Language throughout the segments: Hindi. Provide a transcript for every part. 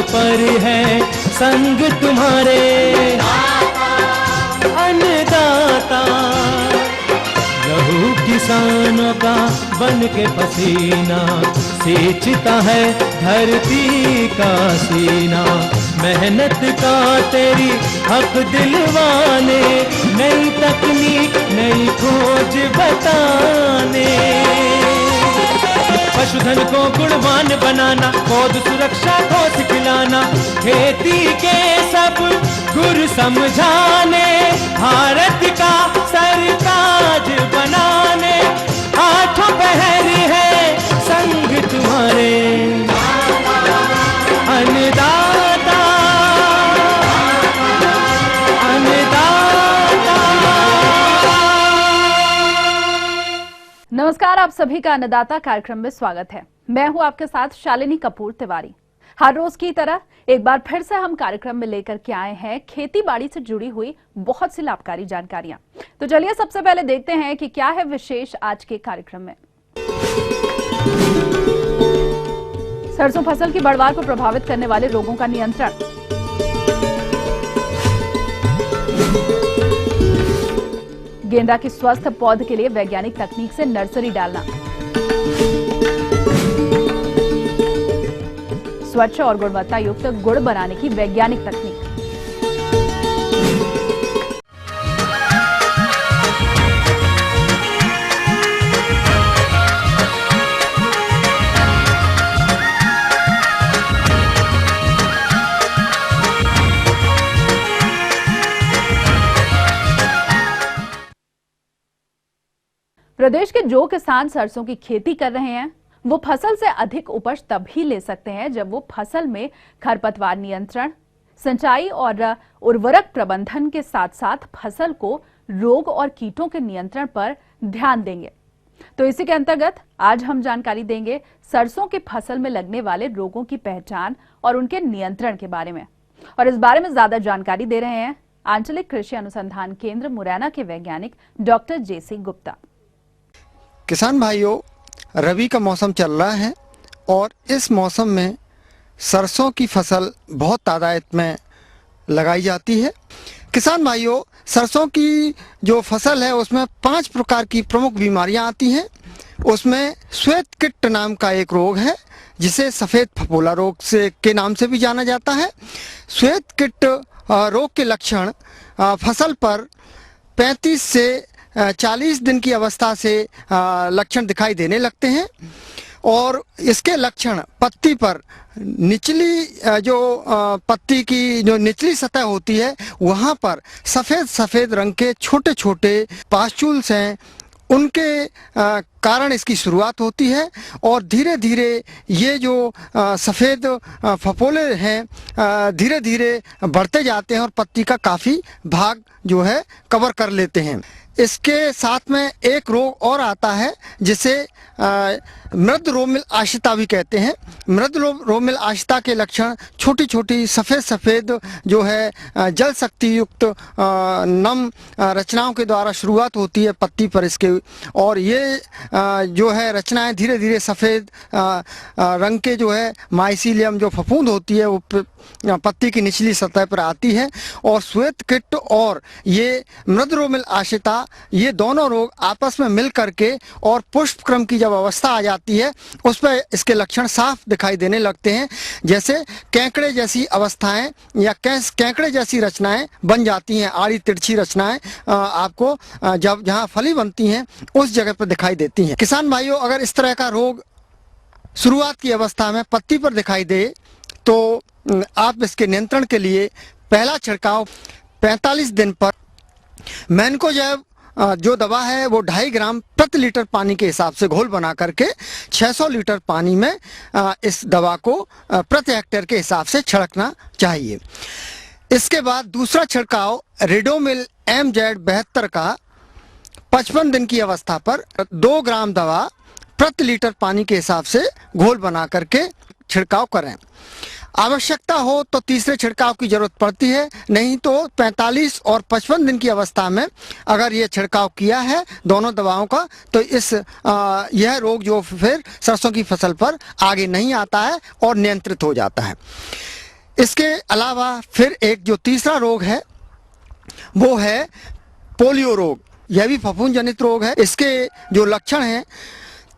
पर है संग तुम्हारे। अन्नदाता लहू किसानों का बन के पसीना, सींचता है धरती का सीना। मेहनत का तेरी हक दिलवाने, नई तकनीक नई खोज बताने। पशुधन को गुणवान बनाना, पौध सुरक्षा को सिखलाना, खेती के सब गुर समझाने, भारत का सरताज बनाने। आठों पहर है संग तुम्हारे। अन्नदाता नमस्कार, आप सभी का अन्नदाता कार्यक्रम में स्वागत है। मैं हूं आपके साथ शालिनी कपूर तिवारी। हर रोज की तरह एक बार फिर से हम कार्यक्रम में लेकर के आए हैं खेती बाड़ी से जुड़ी हुई बहुत सी लाभकारी जानकारियां। तो चलिए सबसे पहले देखते हैं कि क्या है विशेष आज के कार्यक्रम में। सरसों फसल की बढ़वार को प्रभावित करने वाले रोगों का नियंत्रण, गेंदा की स्वस्थ पौध के लिए वैज्ञानिक तकनीक से नर्सरी डालना, स्वच्छ और गुणवत्ता युक्त गुड़ बनाने की वैज्ञानिक तकनीक। प्रदेश के जो किसान सरसों की खेती कर रहे हैं वो फसल से अधिक उपज तभी ले सकते हैं जब वो फसल में खरपतवार नियंत्रण, सिंचाई और उर्वरक प्रबंधन के साथ साथ फसल को रोग और कीटों के नियंत्रण पर ध्यान देंगे। तो इसी के अंतर्गत आज हम जानकारी देंगे सरसों की फसल में लगने वाले रोगों की पहचान और उनके नियंत्रण के बारे में। और इस बारे में ज्यादा जानकारी दे रहे हैं आंचलिक कृषि अनुसंधान केंद्र मुरैना के वैज्ञानिक डॉक्टर जे.सी. गुप्ता। किसान भाइयों, रबी का मौसम चल रहा है और इस मौसम में सरसों की फसल बहुत तादाद में लगाई जाती है। किसान भाइयों, सरसों की जो फसल है उसमें 5 प्रकार की प्रमुख बीमारियां आती हैं। उसमें श्वेत कीट नाम का एक रोग है जिसे सफ़ेद फफोला रोग के नाम से भी जाना जाता है। श्वेत कीट रोग के लक्षण फसल पर 35 से 40 दिन की अवस्था से लक्षण दिखाई देने लगते हैं और इसके लक्षण पत्ती पर निचली जो पत्ती की जो निचली सतह होती है वहाँ पर सफ़ेद सफ़ेद रंग के छोटे छोटे पास्चुल्स हैं, उनके कारण इसकी शुरुआत होती है और धीरे धीरे ये जो सफ़ेद फफोले हैं धीरे धीरे बढ़ते जाते हैं और पत्ती का काफ़ी भाग जो है कवर कर लेते हैं। इसके साथ में एक रोग और आता है जिसे मृद रोमिल आशिता भी कहते हैं। मृद रोमिल आशिता के लक्षण छोटी छोटी सफ़ेद सफ़ेद जो है जल शक्ति युक्त नम रचनाओं के द्वारा शुरुआत होती है पत्ती पर इसके, और ये जो है रचनाएं धीरे धीरे सफ़ेद रंग के जो है माइसीलियम जो फफूंद होती है वो पत्ती की निचली सतह पर आती है। और श्वेत कीट और ये मृद रोमिल आशिता ये दोनों रोग आपस में मिल करके और पुष्प क्रम की जब अवस्था आ जाती है उस पर इसके लक्षण साफ दिखाई देने लगते हैं, जैसे केंकड़े जैसी अवस्थाएं या केंकड़े जैसी रचनाएं बन जाती हैं। आड़ी तिरछी रचनाएं आपको जब जहां फली बनती हैं उस जगह पर दिखाई देती हैं। किसान भाइयों, अगर इस तरह का रोग शुरुआत की अवस्था में पत्ती पर दिखाई दे तो आप इसके नियंत्रण के लिए पहला छिड़काव 45 दिन पर मैनकोजेब जो दवा है वो 2.5 ग्राम प्रति लीटर पानी के हिसाब से घोल बना करके 600 लीटर पानी में इस दवा को प्रति हेक्टेयर के हिसाब से छिड़कना चाहिए। इसके बाद दूसरा छिड़काव रेडोमिल MZ72 का 55 दिन की अवस्था पर 2 ग्राम दवा प्रति लीटर पानी के हिसाब से घोल बना करके छिड़काव करें। आवश्यकता हो तो तीसरे छिड़काव की जरूरत पड़ती है, नहीं तो 45 और 55 दिन की अवस्था में अगर ये छिड़काव किया है दोनों दवाओं का तो यह रोग जो फिर सरसों की फसल पर आगे नहीं आता है और नियंत्रित हो जाता है। इसके अलावा फिर एक जो तीसरा रोग है वो है पोलियो रोग। यह भी फफूंद जनित रोग है। इसके जो लक्षण हैं,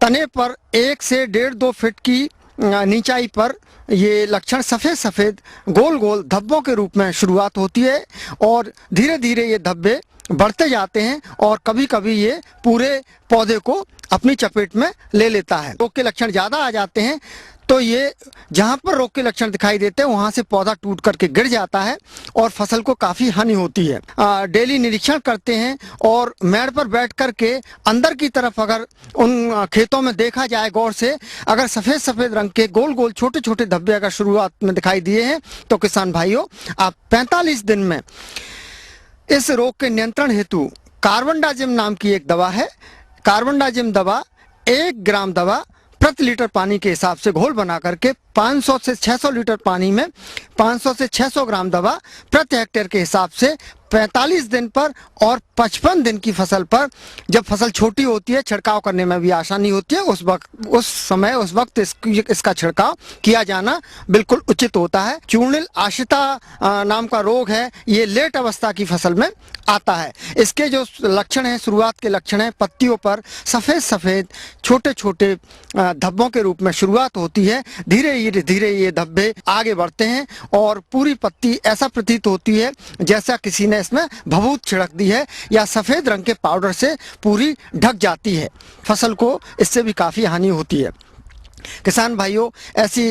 तने पर 1 से 1.5-2 फीट की नीचाई पर ये लक्षण सफ़ेद सफ़ेद गोल गोल धब्बों के रूप में शुरुआत होती है और धीरे धीरे ये धब्बे बढ़ते जाते हैं और कभी कभी ये पूरे पौधे को अपनी चपेट में ले लेता है। रोग के लक्षण ज़्यादा आ जाते हैं तो ये जहाँ पर रोग के लक्षण दिखाई देते हैं वहाँ से पौधा टूट करके गिर जाता है और फसल को काफ़ी हानि होती है। डेली निरीक्षण करते हैं और मेड़ पर बैठ करके अंदर की तरफ अगर उन खेतों में देखा जाए गौर से, अगर सफ़ेद सफ़ेद रंग के गोल गोल छोटे छोटे धब्बे अगर शुरुआत में दिखाई दिए हैं तो किसान भाइयों, आप 45 दिन में इस रोग के नियंत्रण हेतु कार्बनडाजिम नाम की एक दवा है। कार्बनडाजिम दवा 1 ग्राम दवा प्रति लीटर पानी के हिसाब से घोल बना करके 500 से 600 लीटर पानी में 500 से 600 ग्राम दवा प्रति हेक्टेयर के हिसाब से 45 दिन पर और 55 दिन की फसल पर, जब फसल छोटी होती है छिड़काव करने में भी आसानी होती है, उस वक्त इसका छिड़काव किया जाना बिल्कुल उचित होता है। चूर्णिल आश्रिता नाम का रोग है, ये लेट अवस्था की फसल में आता है। इसके जो लक्षण हैं, शुरुआत के लक्षण हैं, पत्तियों पर सफ़ेद सफ़ेद छोटे छोटे धब्बों के रूप में शुरुआत होती है। धीरे धीरे ये धब्बे आगे बढ़ते हैं और पूरी पत्ती ऐसा प्रतीत होती है जैसा किसी ने इसमें भभूत छिड़क दी है या सफ़ेद रंग के पाउडर से पूरी ढक जाती है। फसल को इससे भी काफ़ी हानि होती है। किसान भाइयों, ऐसी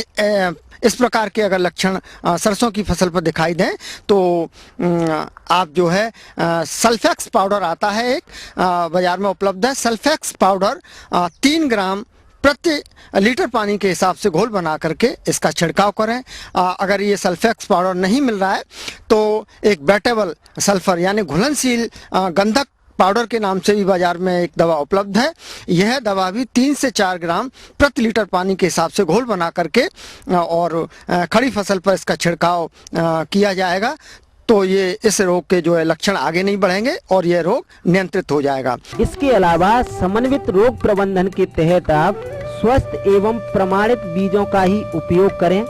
इस प्रकार के अगर लक्षण सरसों की फसल पर दिखाई दें तो आप जो है सल्फेक्स पाउडर आता है, एक बाजार में उपलब्ध है। सल्फेक्स पाउडर 3 ग्राम प्रति लीटर पानी के हिसाब से घोल बना करके इसका छिड़काव करें। अगर ये सल्फेक्स पाउडर नहीं मिल रहा है तो एक वेटेबल सल्फर यानी घुलनशील गंधक पाउडर के नाम से भी बाजार में एक दवा उपलब्ध है। यह दवा भी 3 से 4 ग्राम प्रति लीटर पानी के हिसाब से घोल बना करके और खड़ी फसल पर इसका छिड़काव किया जाएगा तो ये इस रोग के जो है लक्षण आगे नहीं बढ़ेंगे और यह रोग नियंत्रित हो जाएगा। इसके अलावा समन्वित रोग प्रबंधन के तहत आप स्वस्थ एवं प्रमाणित बीजों का ही उपयोग करें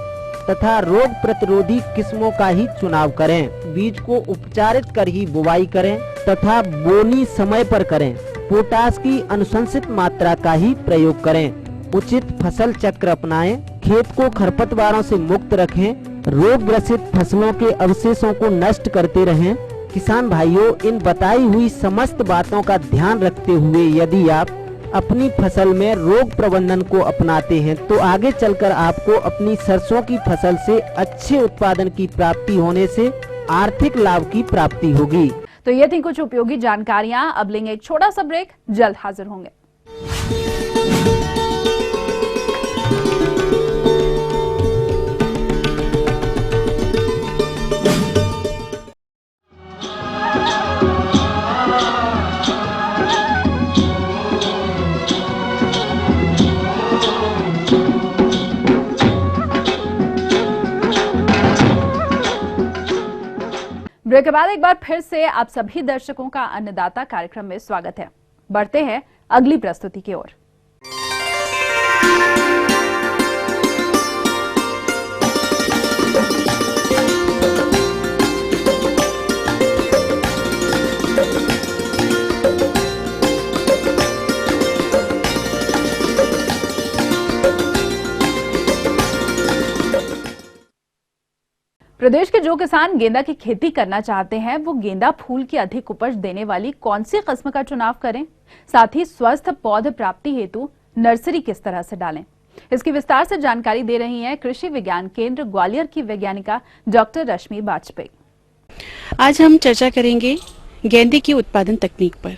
तथा रोग प्रतिरोधी किस्मों का ही चुनाव करें। बीज को उपचारित कर ही बुवाई करें तथा बोनी समय पर करें। पोटाश की अनुशंसित मात्रा का ही प्रयोग करें। उचित फसल चक्र अपनाएं। खेत को खरपतवारों से मुक्त रखें। रोग ग्रसित फसलों के अवशेषों को नष्ट करते रहें। किसान भाइयों, इन बताई हुई समस्त बातों का ध्यान रखते हुए यदि आप अपनी फसल में रोग प्रबंधन को अपनाते हैं तो आगे चलकर आपको अपनी सरसों की फसल से अच्छे उत्पादन की प्राप्ति होने से आर्थिक लाभ की प्राप्ति होगी। तो ये थी कुछ उपयोगी जानकारियां। अब लेंगे एक छोटा सा ब्रेक, जल्द हाजिर होंगे। ब्रेक के बाद एक बार फिर से आप सभी दर्शकों का अन्नदाता कार्यक्रम में स्वागत है। बढ़ते हैं अगली प्रस्तुति की ओर। प्रदेश के जो किसान गेंदा की खेती करना चाहते हैं वो गेंदा फूल की अधिक उपज देने वाली कौन सी किस्म का चुनाव करें, साथ ही स्वस्थ पौध प्राप्ति हेतु नर्सरी किस तरह से डालें, इसकी विस्तार से जानकारी दे रही हैं कृषि विज्ञान केंद्र ग्वालियर की वैज्ञानिका डॉक्टर रश्मि वाजपेयी। आज हम चर्चा करेंगे गेंदे की उत्पादन तकनीक पर।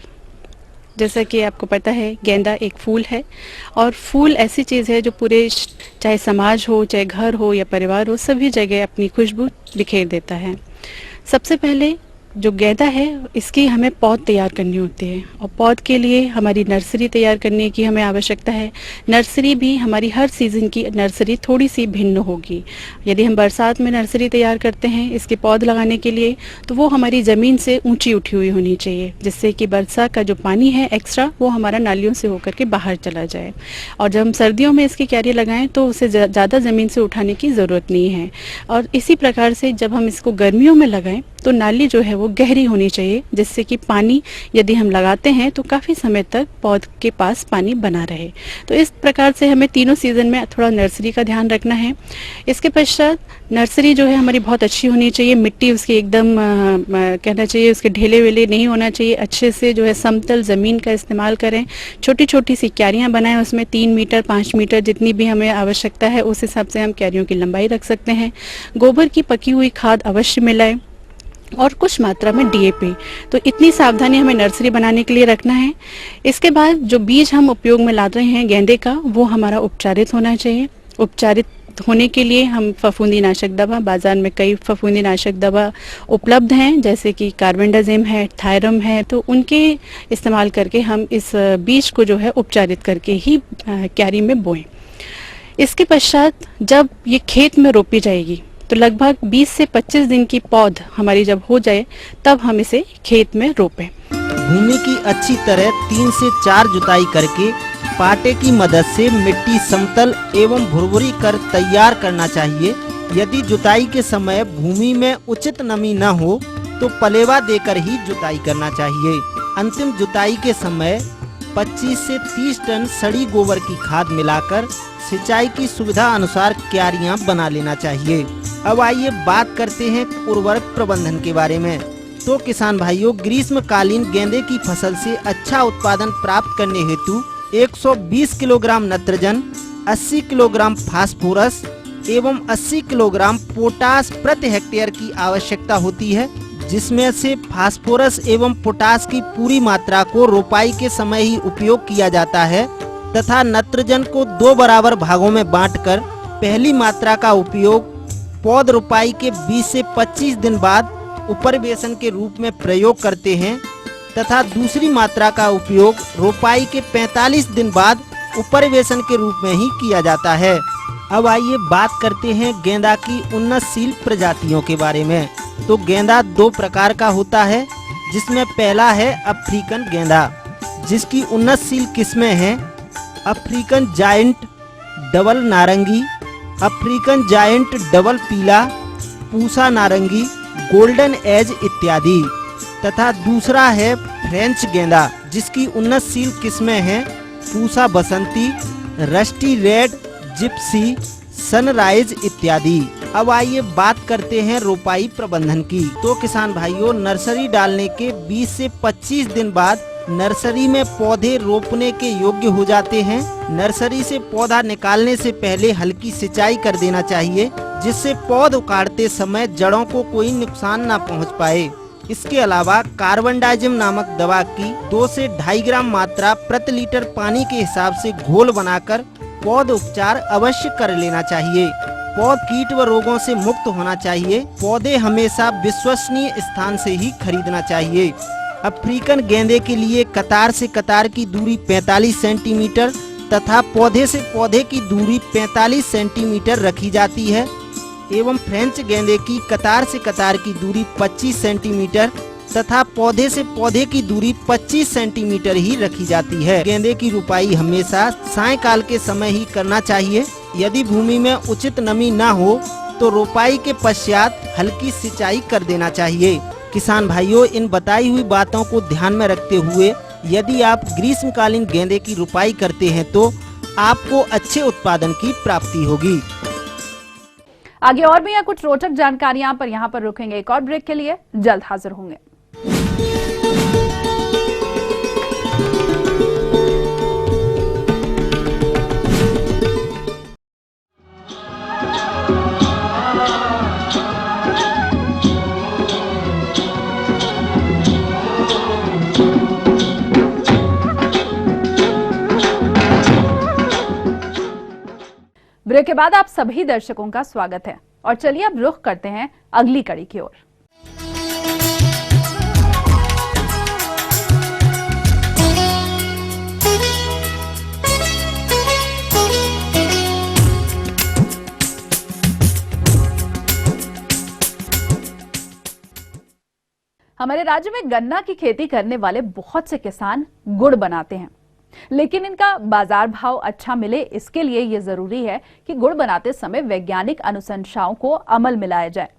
जैसा कि आपको पता है, गेंदा एक फूल है और फूल ऐसी चीज़ है जो पूरे, चाहे समाज हो, चाहे घर हो या परिवार हो, सभी जगह अपनी खुशबू बिखेर देता है। सबसे पहले जो गेंदा है इसकी हमें पौध तैयार करनी होती है और पौध के लिए हमारी नर्सरी तैयार करने की हमें आवश्यकता है। नर्सरी भी हमारी हर सीज़न की नर्सरी थोड़ी सी भिन्न होगी। यदि हम बरसात में नर्सरी तैयार करते हैं इसके पौध लगाने के लिए तो वो हमारी ज़मीन से ऊंची उठी हुई होनी चाहिए, जिससे कि बरसात का जो पानी है एक्स्ट्रा वो हमारा नालियों से होकर के बाहर चला जाए। और जब हम सर्दियों में इसकी क्यारी लगाएं तो उसे ज़्यादा ज़मीन से उठाने की ज़रूरत नहीं है। और इसी प्रकार से जब हम इसको गर्मियों में लगाएं तो नाली जो है वो गहरी होनी चाहिए, जिससे कि पानी यदि हम लगाते हैं तो काफ़ी समय तक पौध के पास पानी बना रहे। तो इस प्रकार से हमें तीनों सीज़न में थोड़ा नर्सरी का ध्यान रखना है। इसके पश्चात नर्सरी जो है हमारी बहुत अच्छी होनी चाहिए, मिट्टी उसकी एकदम कहना चाहिए उसके ढेले वेले नहीं होना चाहिए, अच्छे से जो है समतल ज़मीन का इस्तेमाल करें। छोटी छोटी सी क्यारियाँ बनाएं, उसमें 3 मीटर 5 मीटर जितनी भी हमें आवश्यकता है उस हिसाब से हम क्यारियों की लंबाई रख सकते हैं। गोबर की पकी हुई खाद अवश्य मिलाएं और कुछ मात्रा में डीएपी। तो इतनी सावधानी हमें नर्सरी बनाने के लिए रखना है। इसके बाद जो बीज हम उपयोग में ला रहे हैं गेंदे का वो हमारा उपचारित होना चाहिए। उपचारित होने के लिए हम फफूंदीनाशक दवा, बाजार में कई फफूंदीनाशक दवा उपलब्ध हैं जैसे कि कार्बेंडाजिम है, थायरम है, तो उनके इस्तेमाल करके हम इस बीज को जो है उपचारित करके ही क्यारी में बोएं। इसके पश्चात जब ये खेत में रोपी जाएगी तो लगभग 20 से 25 दिन की पौध हमारी जब हो जाए तब हम इसे खेत में रोपें। भूमि की अच्छी तरह 3 से 4 जुताई करके पाटे की मदद से मिट्टी समतल एवं भुरभुरी कर तैयार करना चाहिए। यदि जुताई के समय भूमि में उचित नमी न हो तो पलेवा देकर ही जुताई करना चाहिए। अंतिम जुताई के समय 25 से 30 टन सड़ी गोबर की खाद मिलाकर सिंचाई की सुविधा अनुसार क्यारियां बना लेना चाहिए। अब आइए बात करते हैं उर्वरक प्रबंधन के बारे में। तो किसान भाइयों, ग्रीष्मकालीन गेंदे की फसल से अच्छा उत्पादन प्राप्त करने हेतु 120 किलोग्राम नत्रजन, 80 किलोग्राम फास्फोरस एवं 80 किलोग्राम पोटास प्रति हेक्टेयर की आवश्यकता होती है, जिसमें से फास्फोरस एवं पोटास की पूरी मात्रा को रोपाई के समय ही उपयोग किया जाता है तथा नत्रजन को 2 बराबर भागों में बांटकर पहली मात्रा का उपयोग पौध रोपाई के 20 से 25 दिन बाद उपरवेशन के रूप में प्रयोग करते हैं तथा दूसरी मात्रा का उपयोग रोपाई के 45 दिन बाद उपरवेशन के रूप में ही किया जाता है। अब आइए बात करते हैं गेंदा की उन्नतशील प्रजातियों के बारे में। तो गेंदा 2 प्रकार का होता है, जिसमें पहला है अफ्रीकन गेंदा, जिसकी उन्नतशील किस्में हैं अफ्रीकन जायंट डबल नारंगी, अफ्रीकन जायंट डबल पीला, पूसा नारंगी, गोल्डन एज इत्यादि। तथा दूसरा है फ्रेंच गेंदा, जिसकी उन्नतशील किस्में हैं पूसा बसंती, रस्टी रेड, जिप्सी, सनराइज इत्यादि। अब आइए बात करते हैं रोपाई प्रबंधन की। तो किसान भाइयों, नर्सरी डालने के 20 से 25 दिन बाद नर्सरी में पौधे रोपने के योग्य हो जाते हैं। नर्सरी से पौधा निकालने से पहले हल्की सिंचाई कर देना चाहिए, जिससे पौध उखाड़ते समय जड़ों को कोई नुकसान न पहुंच पाए। इसके अलावा कार्बेंडाजिम नामक दवा की 2 से 2.5 ग्राम मात्रा प्रति लीटर पानी के हिसाब से घोल बनाकर पौध उपचार अवश्य कर लेना चाहिए। पौध कीट व रोगों से मुक्त होना चाहिए। पौधे हमेशा विश्वसनीय स्थान से ही खरीदना चाहिए। अफ्रीकन गेंदे के लिए कतार से कतार की दूरी 45 सेंटीमीटर तथा पौधे से पौधे की दूरी 45 सेंटीमीटर रखी जाती है एवं फ्रेंच गेंदे की कतार से कतार की दूरी 25 सेंटीमीटर तथा पौधे से पौधे की दूरी 25 सेंटीमीटर ही रखी जाती है। गेंदे की रुपाई हमेशा सायंकाल के समय ही करना चाहिए। यदि भूमि में उचित नमी न हो तो रोपाई के पश्चात हल्की सिंचाई कर देना चाहिए। किसान भाइयों, इन बताई हुई बातों को ध्यान में रखते हुए यदि आप ग्रीष्मकालीन गेंदे की रुपाई करते हैं तो आपको अच्छे उत्पादन की प्राप्ति होगी। आगे और भी यहाँ कुछ रोचक जानकारियां, पर यहाँ पर रुकेंगे एक और ब्रेक के लिए, जल्द हाजिर होंगे। ब्रेक के बाद आप सभी दर्शकों का स्वागत है और चलिए अब रुख करते हैं अगली कड़ी की ओर। हमारे राज्य में गन्ना की खेती करने वाले बहुत से किसान गुड़ बनाते हैं, लेकिन इनका बाजार भाव अच्छा मिले इसके लिए ये जरूरी है कि गुड़ बनाते समय वैज्ञानिक अनुशंसाओं को अमल में लाया जाए।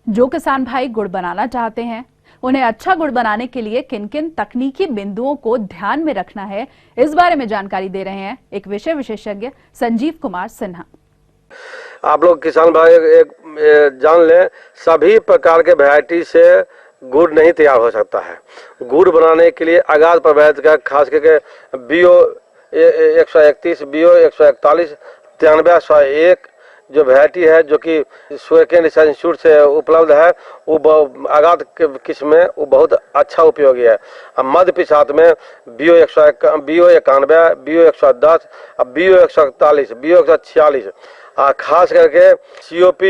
जो किसान भाई गुड़ बनाना चाहते हैं उन्हें अच्छा गुड़ बनाने के लिए किन किन तकनीकी बिंदुओं को ध्यान में रखना है, इस बारे में जानकारी दे रहे हैं एक विषय विशेषज्ञ संजीव कुमार सिन्हा। आप लोग किसान भाई एक जान लें, सभी प्रकार के वैरायटी से गुड़ नहीं तैयार हो सकता है। गुड़ बनाने के लिए आगाज प्रभेद का खास करके BO 131, BO 141, 93, 101 जो वैरायटी है जो कि सुएकेन रिसर्च इंस्टीट्यूट से उपलब्ध है, वो आगाज किस्म में वो बहुत अच्छा उपयोगी है। अब मध्य पिछात में BO 91, BO 110, BO 141, BO 146, खास करके COP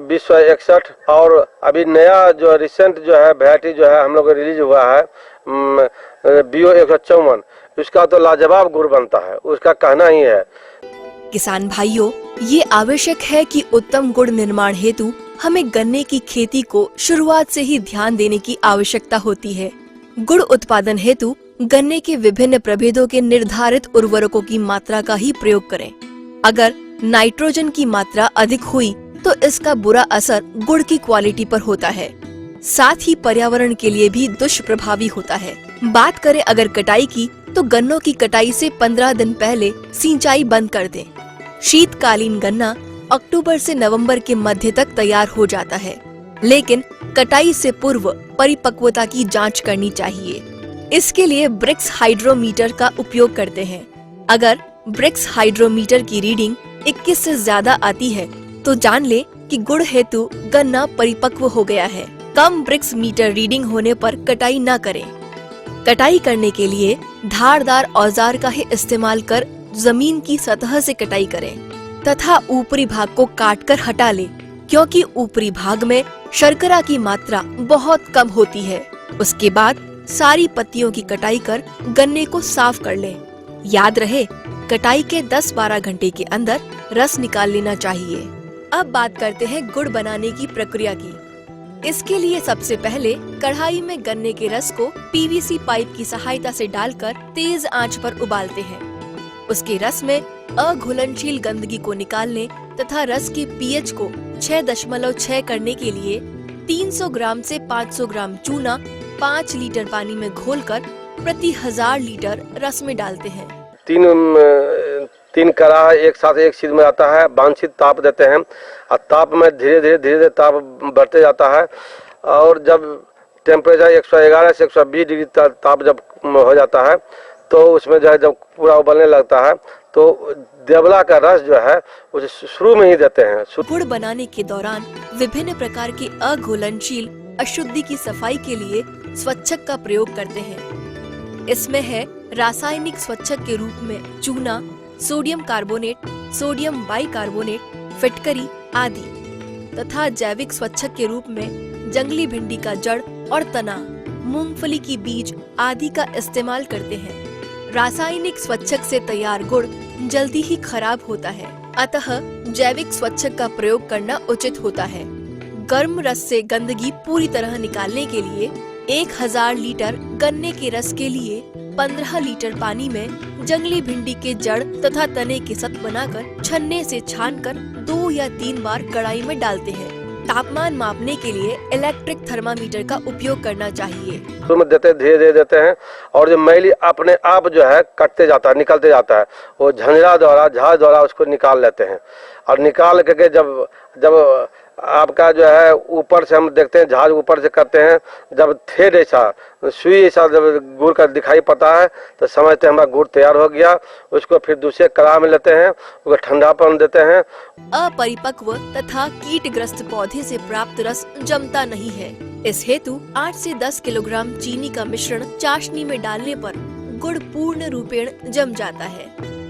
2061 और अभी नया जो रिसेंट जो है वैरायटी जो है हम लोग रिलीज हुआ है BO 154, उसका तो लाजवाब गुड़ बनता है, उसका कहना ही है। किसान भाइयों, ये आवश्यक है कि उत्तम गुड़ निर्माण हेतु हमें गन्ने की खेती को शुरुआत से ही ध्यान देने की आवश्यकता होती है। गुड़ उत्पादन हेतु गन्ने के विभिन्न प्रभेदों के निर्धारित उर्वरकों की मात्रा का ही प्रयोग करें। अगर नाइट्रोजन की मात्रा अधिक हुई तो इसका बुरा असर गुड़ की क्वालिटी पर होता है, साथ ही पर्यावरण के लिए भी दुष्प्रभावी होता है। बात करें अगर कटाई की, तो गन्नों की कटाई से 15 दिन पहले सिंचाई बंद कर दें। शीतकालीन गन्ना अक्टूबर से नवंबर के मध्य तक तैयार हो जाता है, लेकिन कटाई से पूर्व परिपक्वता की जांच करनी चाहिए। इसके लिए ब्रिक्स हाइड्रोमीटर का उपयोग करते हैं। अगर ब्रिक्स हाइड्रोमीटर की रीडिंग 21 से ज्यादा आती है तो जान ले कि गुड़ हेतु गन्ना परिपक्व हो गया है। कम ब्रिक्स मीटर रीडिंग होने पर कटाई न करें। कटाई करने के लिए धारदार औजार का ही इस्तेमाल कर जमीन की सतह से कटाई करें तथा ऊपरी भाग को काटकर हटा लें, क्योंकि ऊपरी भाग में शर्करा की मात्रा बहुत कम होती है। उसके बाद सारी पत्तियों की कटाई कर गन्ने को साफ कर लें। याद रहे, कटाई के 10-12 घंटे के अंदर रस निकाल लेना चाहिए। अब बात करते हैं गुड़ बनाने की प्रक्रिया की। इसके लिए सबसे पहले कढ़ाई में गन्ने के रस को PVC पाइप की सहायता से डालकर तेज आंच पर उबालते हैं। उसके रस में अघुलनशील गंदगी को निकालने तथा रस के pH को 6.6 करने के लिए 300 ग्राम से 500 ग्राम चूना 5 लीटर पानी में घोलकर प्रति 1000 लीटर रस में डालते हैं। तीन कड़ा एक साथ एक सीध में आता है, वांछित ताप देते हैं और ताप में धीरे धीरे ताप बढ़ते जाता है और जब टेम्परेचर 111 से 120 डिग्री ताप जब हो जाता है तो उसमें जो है जब पूरा उबलने लगता है तो देवला का रस जो है उसे शुरू में ही देते हैं। गुड़ बनाने के दौरान विभिन्न प्रकार के अघुलनशील अशुद्धि की सफाई के लिए स्वच्छक का प्रयोग करते हैं। इसमें है रासायनिक स्वच्छक के रूप में चूना, सोडियम कार्बोनेट, सोडियम बाइकार्बोनेट, फिटकरी आदि तथा जैविक स्वच्छक के रूप में जंगली भिंडी का जड़ और तना, मूंगफली की बीज आदि का इस्तेमाल करते हैं। रासायनिक स्वच्छक से तैयार गुड़ जल्दी ही खराब होता है, अतः जैविक स्वच्छक का प्रयोग करना उचित होता है। गर्म रस से गंदगी पूरी तरह निकालने के लिए 1000 लीटर गन्ने के रस के लिए 15 लीटर पानी में जंगली भिंडी के जड़ तथा तने के सत बनाकर छन्ने से छानकर 2 या 3 बार कढ़ाई में डालते हैं। तापमान मापने के लिए इलेक्ट्रिक थर्मामीटर का उपयोग करना चाहिए। शुरू में धीरे धीरे देते हैं और जो मैली अपने आप जो है कटते जाता है, निकलते जाता है, वो झंझरा द्वारा झाड़ द्वारा उसको निकाल लेते हैं और निकाल करके जब आपका जो है ऊपर से हम देखते हैं, झाड़ ऊपर से करते हैं, जब थ्रेड ऐसा सुई ऐसा जब गुड़ का दिखाई पड़ता है तो समझते हैं हमारा गुड़ तैयार हो गया। उसको फिर दूसरे कड़ा में लेते हैं, उसको ठंडापन देते हैं। अपरिपक्व तथा कीटग्रस्त पौधे से प्राप्त रस जमता नहीं है। इस हेतु 8 से 10 किलोग्राम चीनी का मिश्रण चाशनी में डालने पर गुड़ पूर्ण रूपेण जम जाता है।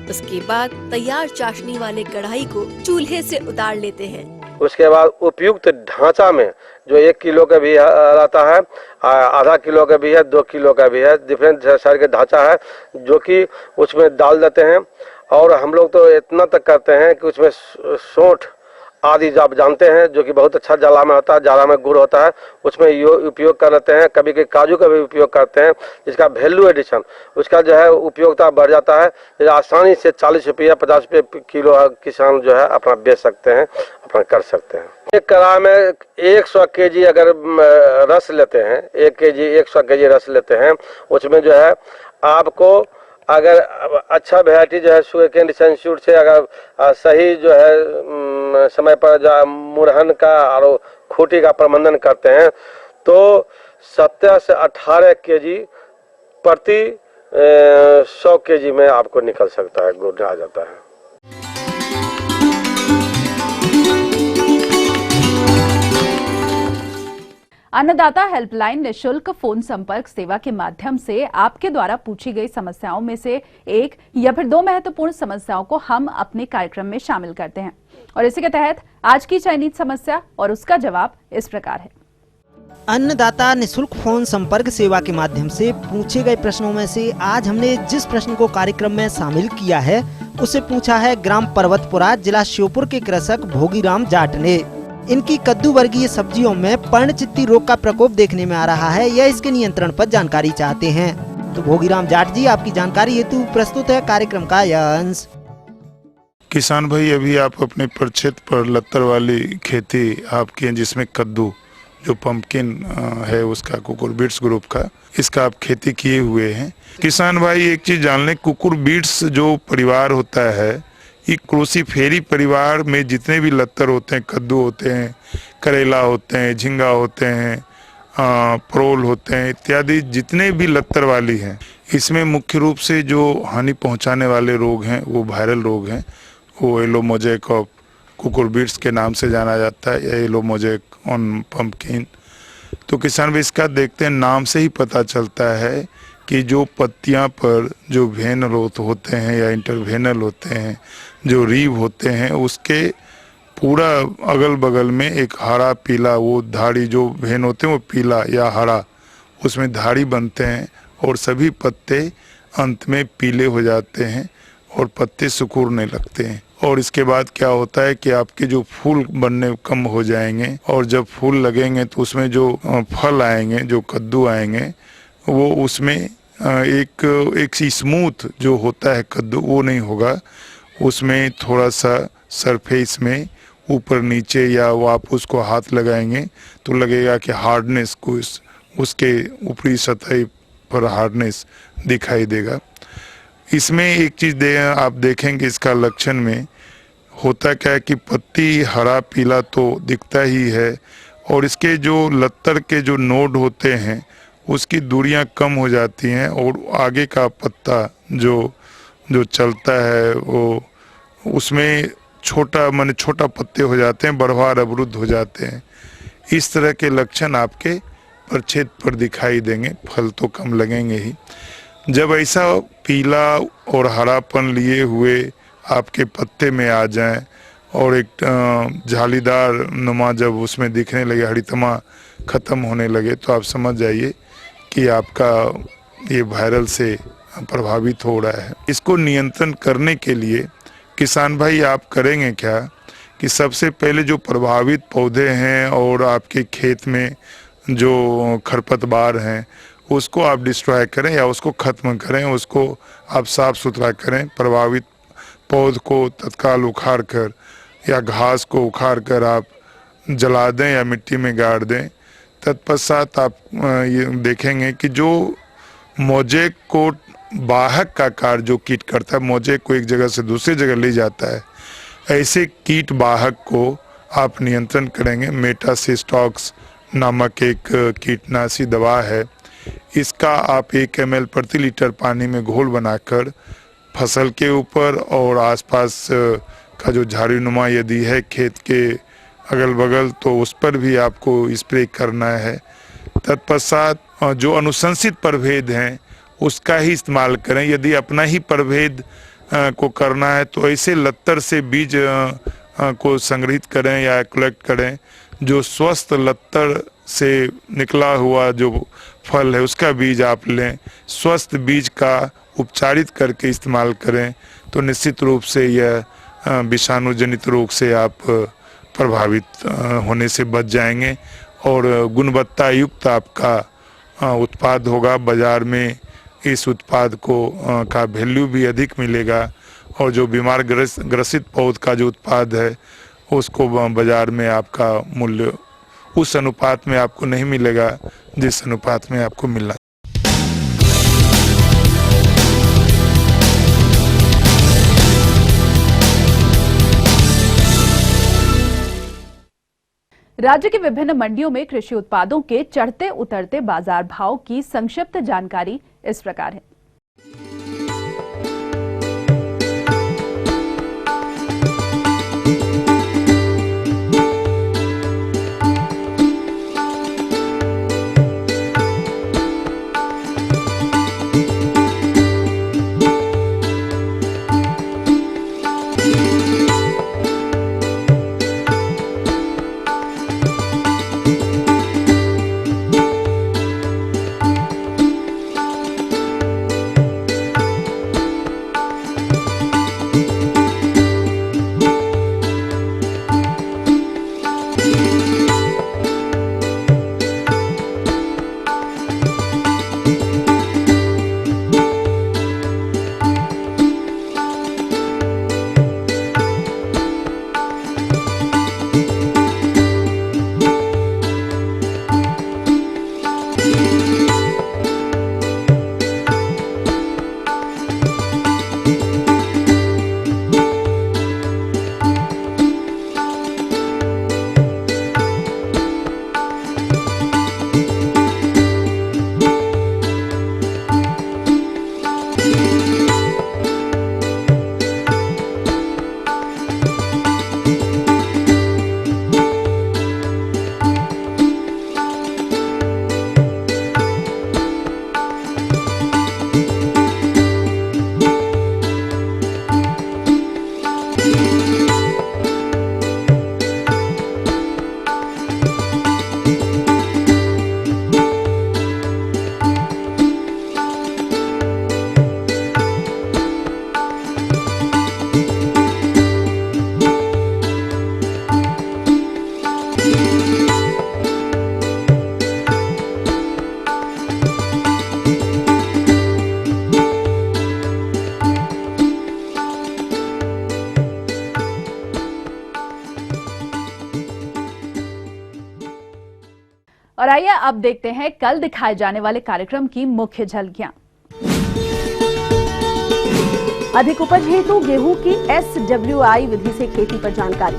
उसके बाद तैयार चाशनी वाले कढ़ाई को चूल्हे से उतार लेते हैं। उसके बाद उपयुक्त ढांचा में जो 1 किलो का भी रहता है, आधा किलो का भी है, 2 किलो का भी है, डिफरेंट साइज का ढांचा है जो कि उसमें डाल देते हैं। और हम लोग तो इतना तक करते हैं कि उसमें सोंठ आदि आप जानते हैं, जो कि बहुत अच्छा जाला में होता है, जाला में गुड़ होता है, उसमें उपयोग कर लेते हैं। कभी कभी काजू का भी उपयोग करते हैं, जिसका वैल्यू एडिशन, उसका जो है उपयोगिता बढ़ जाता है। ये आसानी से 40 रुपया 50 रुपये किलो किसान जो है अपना बेच सकते हैं, अपना कर सकते हैं। एक कड़ा में 100 केजी अगर रस लेते हैं, 1 केजी 100 केजी रस लेते हैं, उसमें जो है आपको अगर अच्छा वैरायटी जो है शुगर केन इंस्टीट्यूट से अगर सही जो है समय पर जो मुरहन का और खूंटी का प्रबंधन करते हैं तो 17 से 18 केजी प्रति 100 केजी में आपको निकल सकता है, गुड़ आ जाता है। अन्नदाता हेल्पलाइन निशुल्क फोन संपर्क सेवा के माध्यम से आपके द्वारा पूछी गई समस्याओं में से एक या फिर 2 महत्वपूर्ण समस्याओं को हम अपने कार्यक्रम में शामिल करते हैं और इसी के तहत आज की चयनित समस्या और उसका जवाब इस प्रकार है। अन्नदाता निशुल्क फोन संपर्क सेवा के माध्यम से पूछे गए प्रश्नों में से आज हमने जिस प्रश्न को कार्यक्रम में शामिल किया है उसे पूछा है ग्राम पर्वतपुरा, जिला श्योपुर के कृषक भोगीराम जाट ने। इनकी कद्दू वर्गीय सब्जियों में पर्णचित्ती रोग का प्रकोप देखने में आ रहा है, यह इसके नियंत्रण पर जानकारी चाहते हैं। तो भोगीराम जाट जी, आपकी जानकारी हेतु प्रस्तुत है कार्यक्रम का यह अंश। किसान भाई, अभी आप अपने प्रक्षेत्र पर लत्तर वाली खेती आपकी है, जिसमें कद्दू जो पंपकिन है उसका कुकुरबिट्स ग्रुप का, इसका आप खेती किए हुए हैं। किसान भाई, एक चीज जान लें, कुकुरबिट्स जो परिवार होता है, ये क्रोसीफेरी परिवार में जितने भी लत्तर होते हैं, कद्दू होते हैं, करेला होते हैं, झींगा होते हैं, परोल होते हैं, इत्यादि जितने भी लत्तर वाली हैं, इसमें मुख्य रूप से जो हानि पहुंचाने वाले रोग हैं वो वायरल रोग हैं। वो येलो मोज़ेक ऑफ कुकुरबिट्स के नाम से जाना जाता है, या येलो मोज़ेक ऑन पंपकिन। तो किसान भी इसका देखते हैं, नाम से ही पता चलता है कि जो पत्तियां पर जो वेनल होते हैं या इंटरवेनल होते हैं, जो रीव होते हैं, उसके पूरा अगल बगल में एक हरा पीला वो धाड़ी, जो वेन होते हैं वो पीला या हरा, उसमें धाड़ी बनते हैं और सभी पत्ते अंत में पीले हो जाते हैं और पत्ते सिकुड़ने लगते हैं। और इसके बाद क्या होता है कि आपके जो फूल बनने कम हो जाएंगे और जब फूल लगेंगे तो उसमें जो फल आएंगे, जो कद्दू आएंगे, वो उसमें एक स्मूथ जो होता है कद्दू वो नहीं होगा। उसमें थोड़ा सा सरफेस में ऊपर नीचे, या वो आप उसको हाथ लगाएंगे तो लगेगा कि हार्डनेस को उसके ऊपरी सतह पर हार्डनेस दिखाई देगा। इसमें एक चीज़ आप देखेंगे, इसका लक्षण में होता क्या है कि पत्ती हरा पीला तो दिखता ही है और इसके जो लत्तर के जो नोड होते हैं उसकी दूरियां कम हो जाती हैं और आगे का पत्ता जो चलता है वो उसमें छोटा पत्ते हो जाते हैं, बढ़वार अवरुद्ध हो जाते हैं। इस तरह के लक्षण आपके प्रक्षेत्र पर दिखाई देंगे, फल तो कम लगेंगे ही। जब ऐसा पीला और हरापन लिए हुए आपके पत्ते में आ जाएं और एक झालीदार नुमा जब उसमें दिखने लगे, हरितमा खत्म होने लगे, तो आप समझ जाइए कि आपका ये वायरल से प्रभावित हो रहा है। इसको नियंत्रण करने के लिए किसान भाई आप करेंगे क्या कि सबसे पहले जो प्रभावित पौधे हैं और आपके खेत में जो खरपतवार हैं उसको आप डिस्ट्रॉय करें या उसको ख़त्म करें, उसको आप साफ सुथरा करें। प्रभावित पौध को तत्काल उखाड़ कर या घास को उखाड़ कर आप जला दें या मिट्टी में गाड़ दें। तत्पश्चात आप ये देखेंगे कि जो मोज़ेक को वाहक का कार्य जो कीट करता है, मोज़ेक को एक जगह से दूसरी जगह ले जाता है, ऐसे कीट वाहक को आप नियंत्रण करेंगे। मेटासिस्टॉक्स नामक एक कीटनाशी दवा है, इसका आप 1 ml प्रति लीटर पानी में घोल बनाकर फसल के ऊपर और आसपास का जो झाड़ीनुमा यदि है खेत के अगल बगल तो उस पर भी आपको स्प्रे करना है। तत्पश्चात जो अनुशंसित प्रभेद हैं उसका ही इस्तेमाल करें। यदि अपना ही प्रभेद को करना है तो ऐसे लत्तर से बीज को संग्रहित करें या कलेक्ट करें। जो स्वस्थ लत्तर से निकला हुआ जो फल है उसका बीज आप लें, स्वस्थ बीज का उपचारित करके इस्तेमाल करें तो निश्चित रूप से यह विषाणु जनित रोग से आप प्रभावित होने से बच जाएंगे और गुणवत्ता युक्त आपका उत्पाद होगा। बाजार में इस उत्पाद को का वैल्यू भी अधिक मिलेगा और जो बीमार ग्रसित पौध का जो उत्पाद है उसको बाजार में आपका मूल्य उस अनुपात में आपको नहीं मिलेगा जिस अनुपात में आपको मिलना। राज्य की विभिन्न मंडियों में कृषि उत्पादों के चढ़ते उतरते बाजार भाव की संक्षिप्त जानकारी इस प्रकार है। और आइए अब देखते हैं कल दिखाए जाने वाले कार्यक्रम की मुख्य झलकियां। अधिक उपज हेतु गेहूं की SWI विधि से खेती पर जानकारी।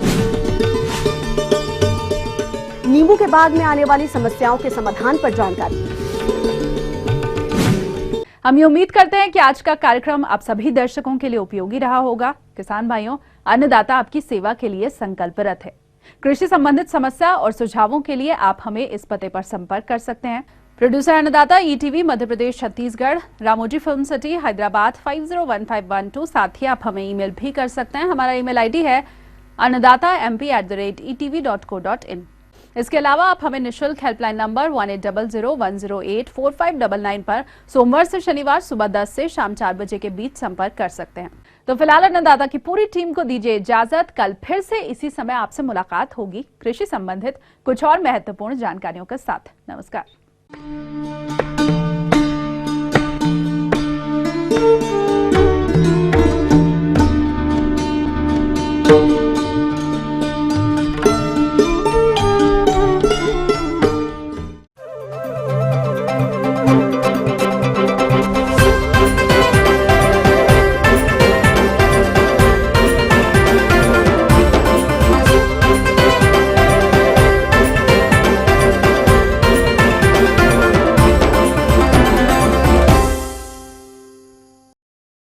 नींबू के बाग में आने वाली समस्याओं के समाधान पर जानकारी। हम ये उम्मीद करते हैं कि आज का कार्यक्रम आप सभी दर्शकों के लिए उपयोगी रहा होगा। किसान भाइयों, अन्नदाता आपकी सेवा के लिए संकल्परत है। कृषि संबंधित समस्या और सुझावों के लिए आप हमें इस पते पर संपर्क कर सकते हैं। प्रोड्यूसर अन्नदाता ETV Madhya Pradesh Chhattisgarh, Ramoji film city, Hyderabad 501512। साथ ही आप हमें ईमेल भी कर सकते हैं। हमारा ईमेल ID है annadatamp@etv.co.in। इसके अलावा आप हमें निःशुल्क हेल्पलाइन नंबर 180010084599 पर सोमवार से शनिवार सुबह 10 से शाम 4 बजे के बीच संपर्क कर सकते हैं। तो फिलहाल अन्नदाता की पूरी टीम को दीजिए इजाजत। कल फिर से इसी समय आपसे मुलाकात होगी कृषि संबंधित कुछ और महत्वपूर्ण जानकारियों के साथ। नमस्कार।